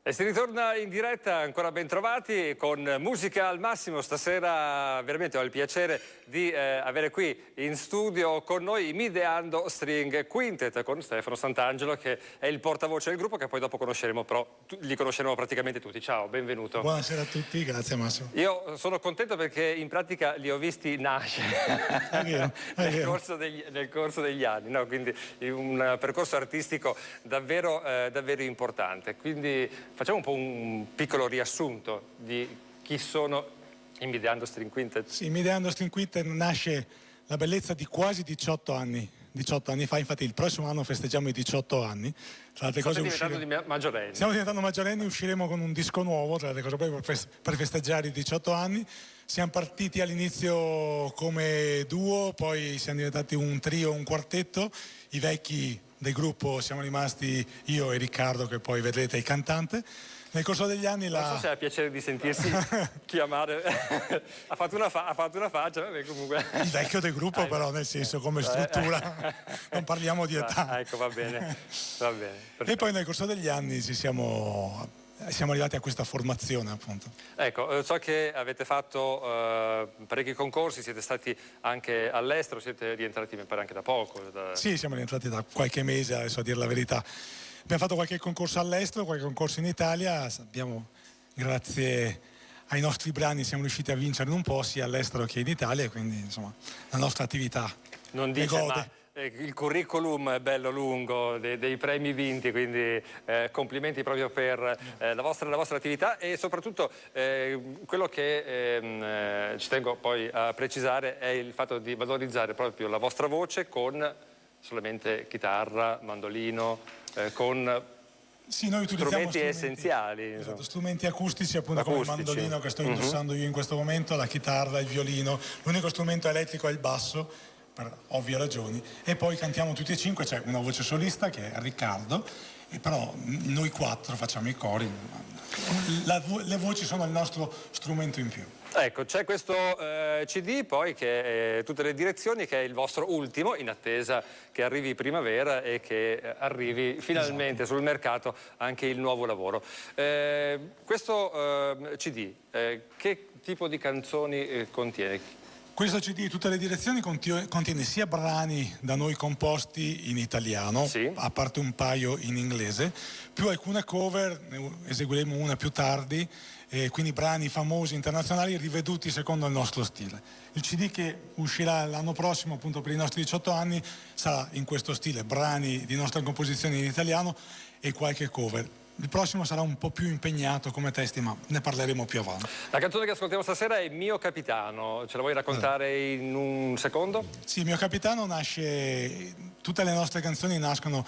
E si ritorna in diretta, ancora ben trovati, con musica al massimo. Stasera veramente ho il piacere di avere qui in studio con noi i Mideando String Quintet con Stefano Sant'Angelo, che è il portavoce del gruppo, che poi dopo conosceremo, però li conosceremo praticamente tutti. Ciao, benvenuto. Buonasera a tutti, grazie Massimo. Io sono contento perché in pratica li ho visti nascere nel corso degli anni, no? Quindi un percorso artistico davvero importante. Quindi facciamo un po' un piccolo riassunto di chi sono i Mideando String Quintet. Sì, Mideando String Quintet nasce la bellezza di quasi 18 anni. 18 anni fa, infatti il prossimo anno festeggiamo i 18 anni. Tra altre cose maggiorenni. Stiamo diventando maggiorenni, usciremo con un disco nuovo, tra le cose per festeggiare i 18 anni. Siamo partiti all'inizio come duo, poi siamo diventati un trio, un quartetto. I vecchi del gruppo siamo rimasti io e Riccardo, che poi vedrete il cantante. Nel corso degli anni non so se ha piacere di sentirsi chiamare. ha fatto una faccia, vabbè, comunque. Il vecchio del gruppo, però, nel senso, come struttura, non parliamo di età. Ecco, va bene. E poi nel corso degli anni siamo arrivati a questa formazione, appunto. Ecco, so che avete fatto parecchi concorsi, siete stati anche all'estero, siete rientrati mi pare anche da poco. Sì, siamo rientrati da qualche mese, adesso a dire la verità. Abbiamo fatto qualche concorso all'estero, qualche concorso in Italia, grazie ai nostri brani siamo riusciti a vincere un po' sia all'estero che in Italia, quindi insomma la nostra attività non dice, ma il curriculum è bello lungo dei premi vinti, quindi complimenti proprio per la vostra attività, e soprattutto quello che ci tengo poi a precisare è il fatto di valorizzare proprio la vostra voce con solamente chitarra, mandolino, con noi strumenti essenziali. Esatto, strumenti acustici, appunto, come il mandolino che sto indossando io in questo momento, la chitarra, il violino. L'unico strumento elettrico è il basso, per ovvie ragioni, e poi cantiamo tutti e cinque. C'è una voce solista che è Riccardo, e però noi quattro facciamo i cori. Le voci sono il nostro strumento in più. Ecco, c'è questo CD poi, che è Tutte le direzioni, che è il vostro ultimo, in attesa che arrivi primavera e che arrivi finalmente sul mercato anche il nuovo lavoro. Questo CD, che tipo di canzoni contiene? Questo CD, Tutte le direzioni, contiene sia brani da noi composti in italiano, sì, a parte un paio in inglese, più alcune cover, ne eseguiremo una più tardi, quindi brani famosi internazionali riveduti secondo il nostro stile. Il CD che uscirà l'anno prossimo, appunto per i nostri 18 anni, sarà in questo stile, brani di nostra composizione in italiano e qualche cover. Il prossimo sarà un po' più impegnato come testi, ma ne parleremo più avanti. La canzone che ascoltiamo stasera è Mio Capitano, ce la vuoi raccontare in un secondo? Sì, Mio Capitano nasce, tutte le nostre canzoni nascono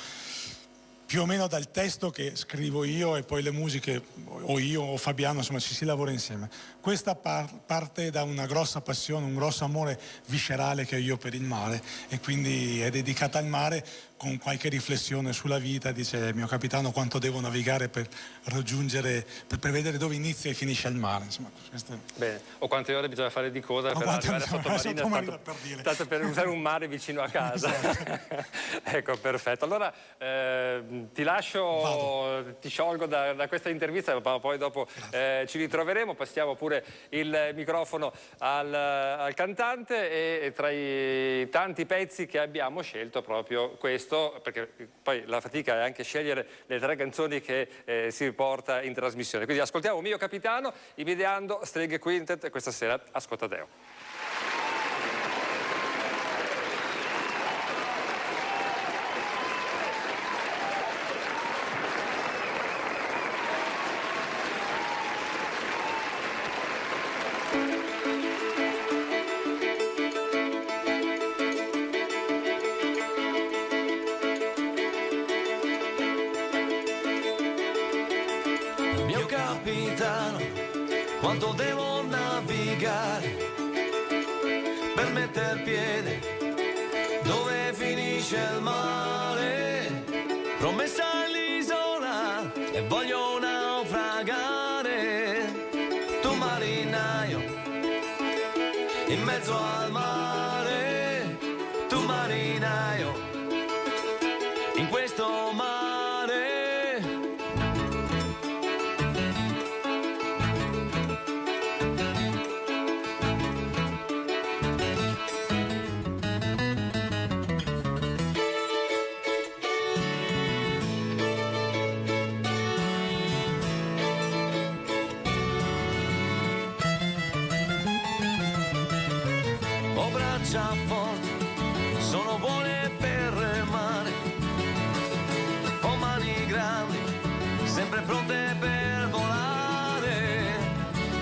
più o meno dal testo che scrivo io, e poi le musiche o io o Fabiano, insomma ci si lavora insieme. Questa parte da una grossa passione, un grosso amore viscerale che ho io per il mare, e quindi è dedicata al mare, con qualche riflessione sulla vita. Dice: mio capitano, quanto devo navigare per raggiungere, per prevedere dove inizia e finisce il mare. Insomma, bene. O quante ore bisogna fare di coda per arrivare a sottomarina, tanto per usare un mare vicino a casa. Esatto. Ecco, perfetto. Allora ti lascio, ti sciolgo da questa intervista, ma poi dopo ci ritroveremo. Passiamo pure il microfono al cantante, e tra i tanti pezzi che abbiamo scelto proprio questo, perché poi la fatica è anche scegliere le 3 canzoni che si porta in trasmissione. Quindi ascoltiamo Mio Capitano, i Mideando String Quintet, questa sera a Scotadeo. Mio capitano, quanto devo navigare per metter piede dove finisce il mare? Promessa all'isola e voglio naufragare. Tu marinaio in mezzo al mare, tu marinaio in questo mare. braccia forti sono buone per remare. Ho mani grandi, sempre pronte per volare.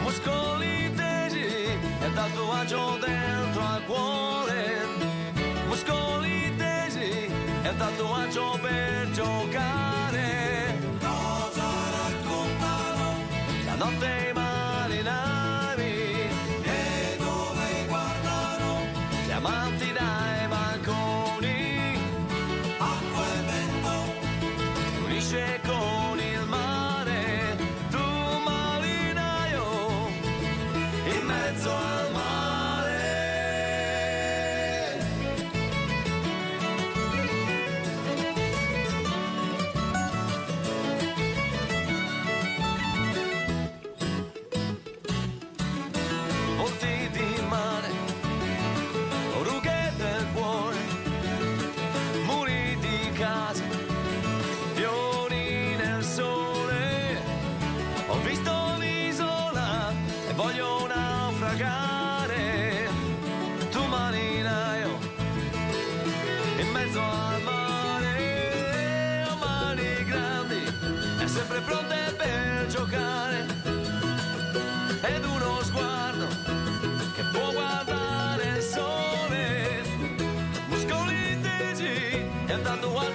Muscoli tesi e tatuaggio dentro al cuore. Muscoli tesi e tatuaggio per giocare. Cosa raccontano la notte i marinai e dove guardano gli amanti dai balconi. Acqua e vento unisce con il mare, tu marinaio in mezzo al mare. Volti di mare, rughe del cuore, muri di casa, fiori nel sole. Ho visto l'isola e voglio naufragare. Tu marinaio in mezzo al mare, ho mani grandi e sempre pronte per giocare. Ed uno sguardo che può guardare il sole. Muscoli tesi e un tatuaggio